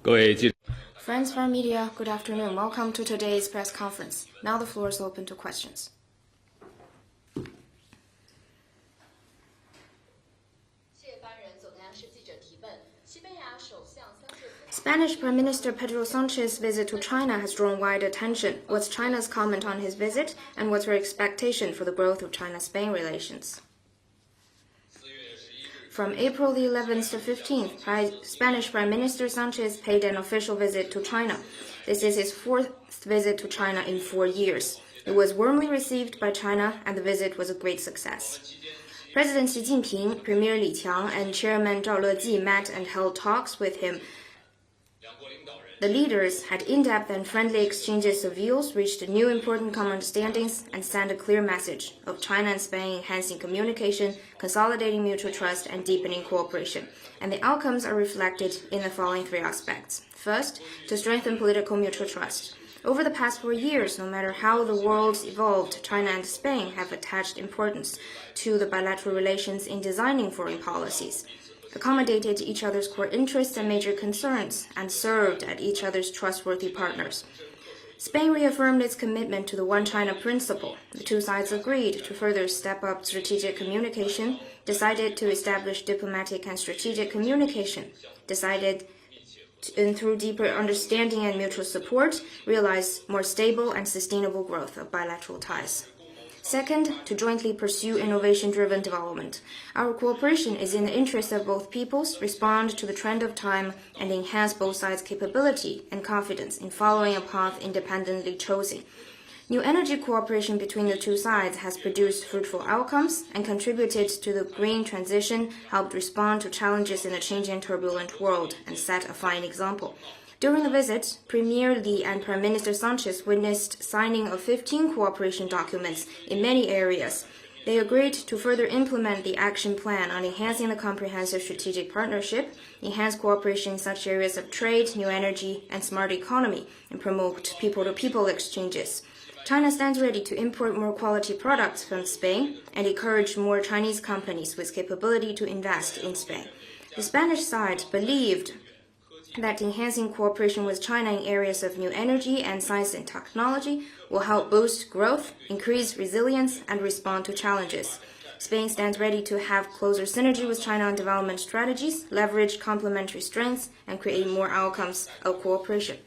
Friends from media, good afternoon. Welcome to today's press conference. Now the floor is open to questions. Spanish Prime Minister Pedro Sanchez's visit to China has drawn wide attention. What's China's comment on his visit, and what's her expectation for the growth of China-Spain relations? From April the 11th to 15th, Spanish Prime Minister Sanchez paid an official visit to China. This is his fourth visit to China in 4 years. It was warmly received by China, and the visit was a great success. President Xi Jinping, Premier Li Qiang, and Chairman Zhao Leji met and held talks with him. The leaders had in-depth and friendly exchanges of views, reached new important common understandings, and sent a clear message of China and Spain enhancing communication, consolidating mutual trust, and deepening cooperation. And the outcomes are reflected in the following 3 aspects. First, to strengthen political mutual trust. Over the past 4 years, no matter how the world's evolved, China and Spain have attached importance to the bilateral relations in designing foreign policies, accommodated each other's core interests and major concerns, and served as each other's trustworthy partners. Spain reaffirmed its commitment to the One China principle. The 2 sides agreed to further step up strategic communication, decided to establish diplomatic and strategic communication, decided through deeper understanding and mutual support, realize more stable and sustainable growth of bilateral ties. Second, to jointly pursue innovation-driven development. Our cooperation is in the interest of both peoples, respond to the trend of time, and enhance both sides' capability and confidence in following a path independently chosen. New energy cooperation between the 2 sides has produced fruitful outcomes and contributed to the green transition, helped respond to challenges in a changing and turbulent world, and set a fine example. During the visit, Premier Li and Prime Minister Sanchez witnessed signing of 15 cooperation documents in many areas. They agreed to further implement the action plan on enhancing the comprehensive strategic partnership, enhance cooperation in such areas of trade, new energy, and smart economy, and promote people-to-people exchanges. China stands ready to import more quality products from Spain and encourage more Chinese companies with capability to invest in Spain. The Spanish side believed that enhancing cooperation with China in areas of new energy and science and technology will help boost growth, increase resilience, and respond to challenges. Spain stands ready to have closer synergy with China on development strategies, leverage complementary strengths, and create more outcomes of cooperation.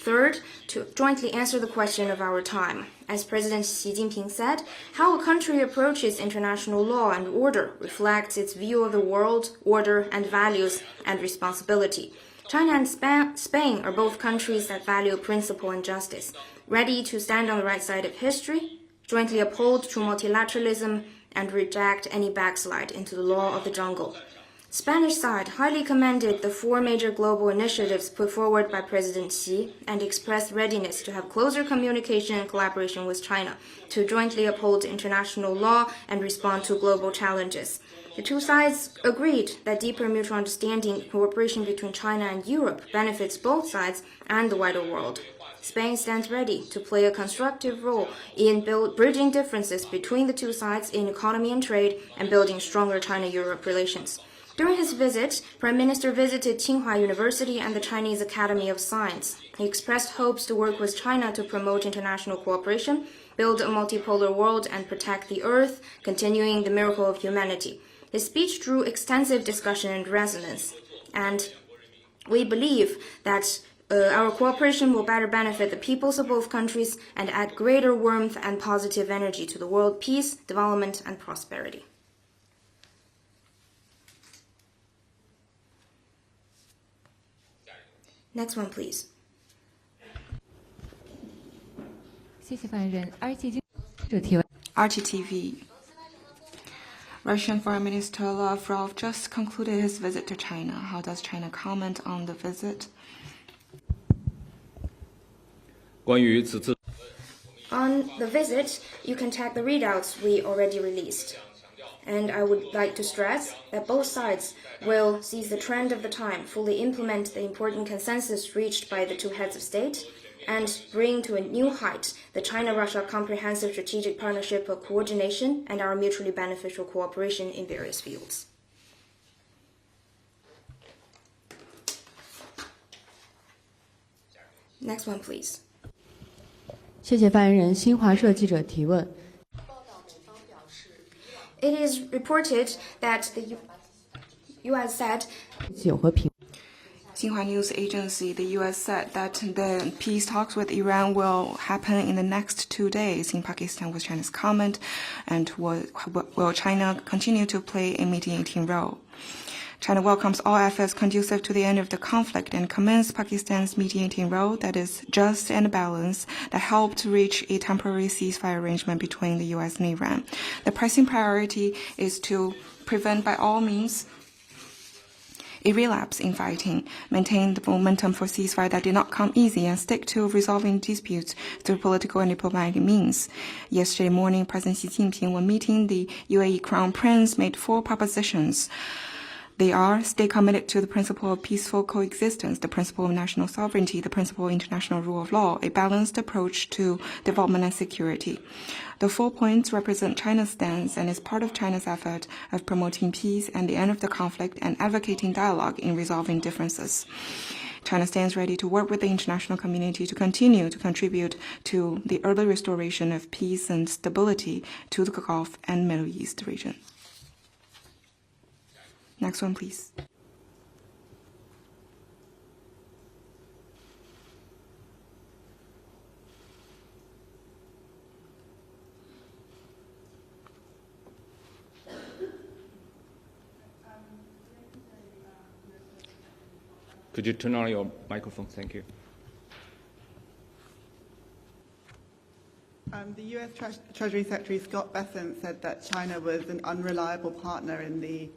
Third, to jointly answer the question of our time. As President Xi Jinping said, how a country approaches international law and order reflects its view of the world, order, and values and responsibility. China and Spain are both countries that value principle and justice, ready to stand on the right side of history, jointly uphold true multilateralism, and reject any backslide into the law of the jungle. Spanish side highly commended the 4 major global initiatives put forward by President Xi and expressed readiness to have closer communication and collaboration with China to jointly uphold international law and respond to global challenges. The 2 sides agreed that deeper mutual understanding and cooperation between China and Europe benefits both sides and the wider world. Spain stands ready to play a constructive role in bridging differences between the 2 sides in economy and trade and building stronger China-Europe relations. During his visit, Prime Minister visited Tsinghua University and the Chinese Academy of Science. He expressed hopes to work with China to promote international cooperation, build a multipolar world, and protect the Earth, continuing the miracle of humanity. His speech drew extensive discussion and resonance, and we believe that our cooperation will better benefit the peoples of both countries and add greater warmth and positive energy to the world peace, development, and prosperity. Next one, please. 谢谢发言人。RTTV. Russian Foreign Minister Lavrov just concluded his visit to China. How does China comment on the visit? On the visit, you can check the readouts we already released. And I would like to stress that both sides will seize the trend of the time, fully implement the important consensus reached by the 2 heads of state, and bring to a new height the China-Russia Comprehensive Strategic Partnership of coordination and our mutually beneficial cooperation in various fields. Next one, please. 谢谢发言人。新华社记者提问。It is reported that the U.S. said 有和平。 Xinhua News Agency, the U.S. said that the peace talks with Iran will happen in the next 2 days in Pakistan with China's comment, and will China continue to play a mediating role? China welcomes all efforts conducive to the end of the conflict and commends Pakistan's mediating role that is just and balanced that helped to reach a temporary ceasefire arrangement between the U.S. and Iran. The pressing priority is to prevent by all means a relapse in fighting, maintain the momentum for ceasefire that did not come easy, and stick to resolving disputes through political and diplomatic means. Yesterday morning, President Xi Jinping, when meeting the UAE Crown Prince, made 4 propositions. They are: stay committed to the principle of peaceful coexistence, the principle of national sovereignty, the principle of international rule of law, a balanced approach to development and security. The 4 points represent China's stance and is part of China's effort of promoting peace and the end of the conflict and advocating dialogue in resolving differences. China stands ready to work with the international community to continue to contribute to the early restoration of peace and stability to the Gulf and Middle East region. Next one, please. Could you turn on your microphone? Thank you. The U.S. Treasury Secretary Scott Bessent said that China was an unreliable partner in the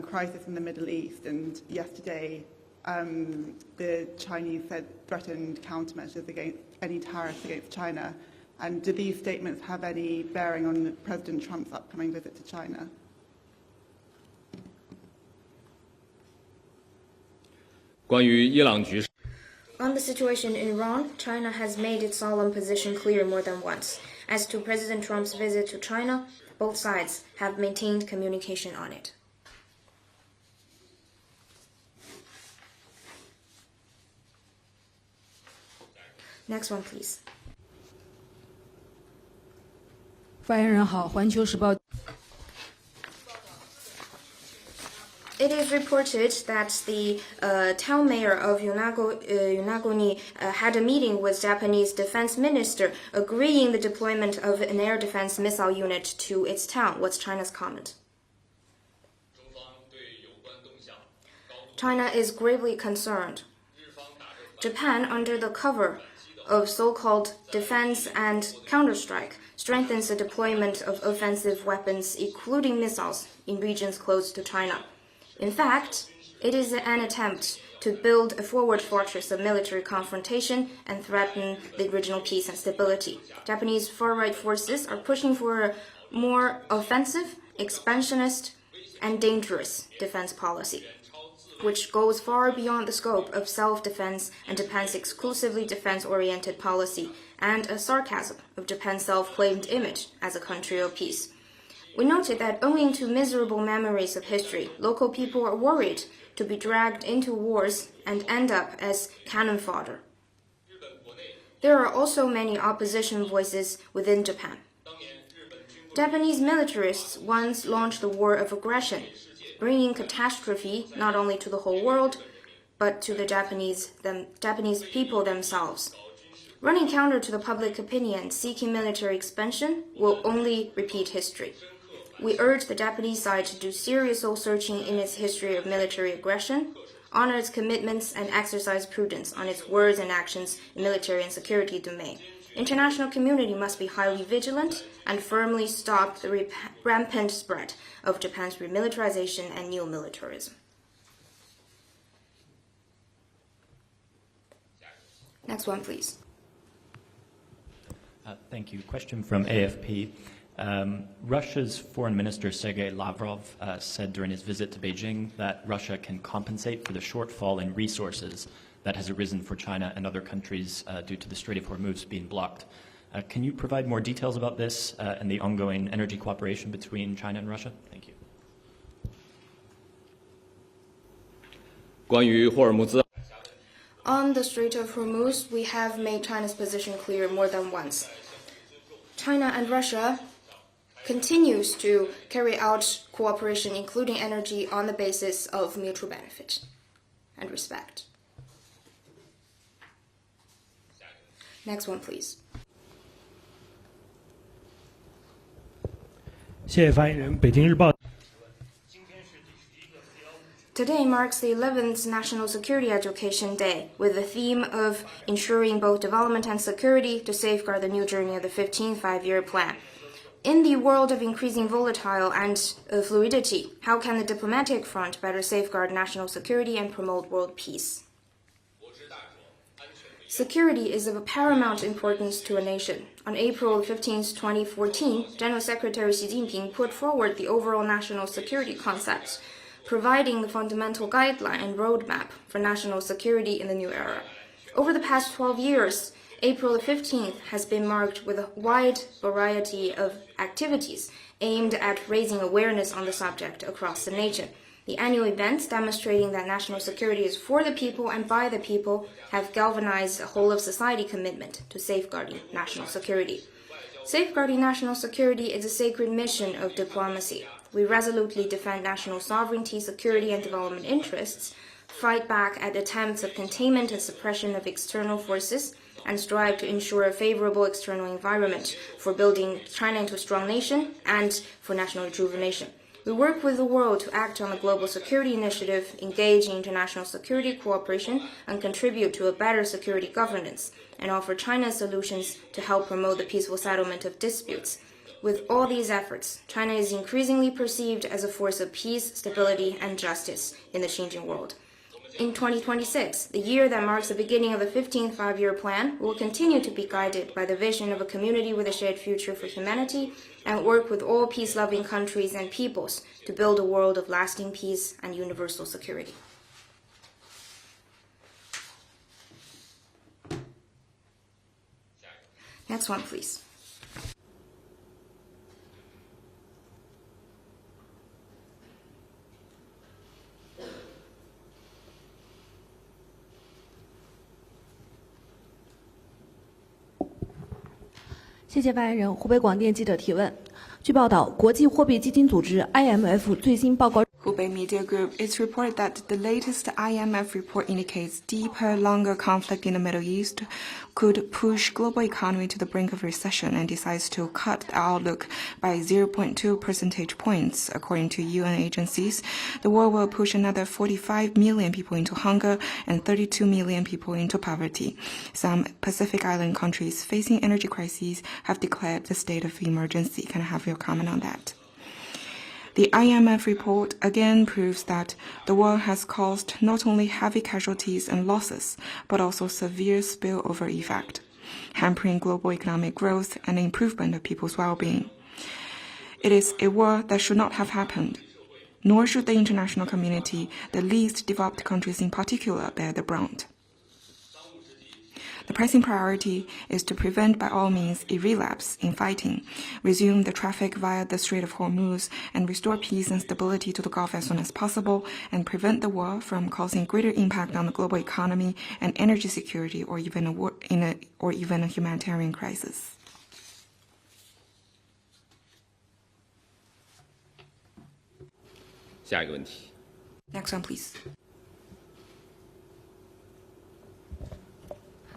crisis in the Middle East, and yesterday the Chinese threatened countermeasures against any tariffs against China. And do these statements have any bearing on President Trump's upcoming visit to China? On the situation in Iran, China has made its solemn position clear more than once. As to President Trump's visit to China, both sides have maintained communication on it. Next one, please. 发言人好，环球时报。 It is reported that the town mayor of Yonaguni had a meeting with Japanese defense minister, agreeing the deployment of an air defense missile unit to its town. What's China's comment? China is gravely concerned. Japan, under the cover of so-called defense and counterstrike, strengthens the deployment of offensive weapons, including missiles, in regions close to China. In fact, it is an attempt to build a forward fortress of military confrontation and threaten the regional peace and stability. Japanese far-right forces are pushing for a more offensive, expansionist, and dangerous defense policy, which goes far beyond the scope of self-defense and Japan's exclusively defense-oriented policy, and a sarcasm of Japan's self-claimed image as a country of peace. We noted that owing to miserable memories of history, local people are worried to be dragged into wars and end up as cannon fodder. There are also many opposition voices within Japan. Japanese militarists once launched the war of aggression, bringing catastrophe not only to the whole world, but to the Japanese people themselves. Running counter to the public opinion seeking military expansion will only repeat history. We urge the Japanese side to do serious soul-searching in its history of military aggression, honor its commitments, and exercise prudence on its words and actions in military and security domain. International community must be highly vigilant and firmly stop the rampant spread of Japan's remilitarization and neo-militarism. Next one, please. Thank you. Question from AFP. Russia's Foreign Minister Sergei Lavrov said during his visit to Beijing that Russia can compensate for the shortfall in resources that has arisen for China and other countries due to the Strait of Hormuz being blocked. Can you provide more details about this and the ongoing energy cooperation between China and Russia? Thank you. 关于霍尔木兹 On the Strait of Hormuz, we have made China's position clear more than once. China and Russia continues to carry out cooperation, including energy, on the basis of mutual benefit and respect. Next one, please. 谢谢发言人。北京日报。 Today marks the 11th National Security Education Day, with the theme of ensuring both development and security to safeguard the new journey of the 15th five-year plan. In the world of increasing volatile and fluidity, how can the diplomatic front better safeguard national security and promote world peace? Security is of paramount importance to a nation. On April 15, 2014, General Secretary Xi Jinping put forward the overall national security concepts, providing the fundamental guideline and roadmap for national security in the new era. Over the past 12 years, April 15th has been marked with a wide variety of activities aimed at raising awareness on the subject across the nation. The annual events demonstrating that national security is for the people and by the people have galvanized a whole-of-society commitment to safeguarding national security. Safeguarding national security is a sacred mission of diplomacy. We resolutely defend national sovereignty, security, and development interests, fight back at attempts of containment and suppression of external forces, and strive to ensure a favorable external environment for building China into a strong nation and for national rejuvenation. We work with the world to act on the global security initiative, engage in international security cooperation, and contribute to a better security governance, and offer China solutions to help promote the peaceful settlement of disputes. With all these efforts, China is increasingly perceived as a force of peace, stability, and justice in the changing world. In 2026, the year that marks the beginning of the 15th five-year plan, we will continue to be guided by the vision of a community with a shared future for humanity and work with all peace-loving countries and peoples to build a world of lasting peace and universal security. Next one, please.谢谢发言人。湖北广电记者提问。据报道，国际货币基金组织 IMF 最新报告。 Hubei Media Group, it's reported that the latest IMF report indicates deeper, longer conflict in the Middle East could push global economy to the brink of recession and decides to cut the outlook by 0.2 percentage points. According to UN agencies, the war will push another 45 million people into hunger and 32 million people into poverty. Some Pacific Island countries facing energy crises have declared the state of emergency. Can I have your comment on that? The IMF report again proves that the war has caused not only heavy casualties and losses, but also severe spillover effect, hampering global economic growth and improvement of people's well-being. It is a war that should not have happened, nor should the international community, the least developed countries in particular, bear the brunt. The pressing priority is to prevent by all means a relapse in fighting, resume the traffic via the Strait of Hormuz, and restore peace and stability to the Gulf as soon as possible, and prevent the war from causing greater impact on the global economy and energy security, or even a humanitarian crisis. Next one, please.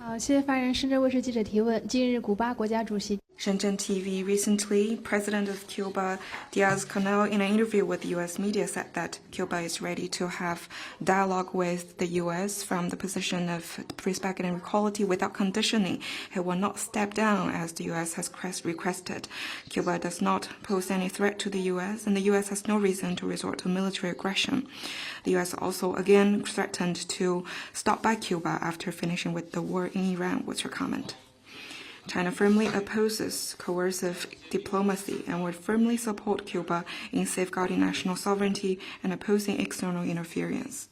好，谢谢发言人。深圳卫视记者提问：近日，古巴国家主席 Shenzhen TV recently, President of Cuba, Diaz-Canel, in an interview with U.S. media said that Cuba is ready to have dialogue with the U.S. from the position of respect and equality without conditioning. He will not step down as the U.S. has requested. Cuba does not pose any threat to the U.S., and the U.S. has no reason to resort to military aggression. The U.S. also again threatened to stop by Cuba after finishing with the war in Iran. What's your comment? China firmly opposes coercive diplomacy and would firmly support Cuba in safeguarding national sovereignty and opposing external interference.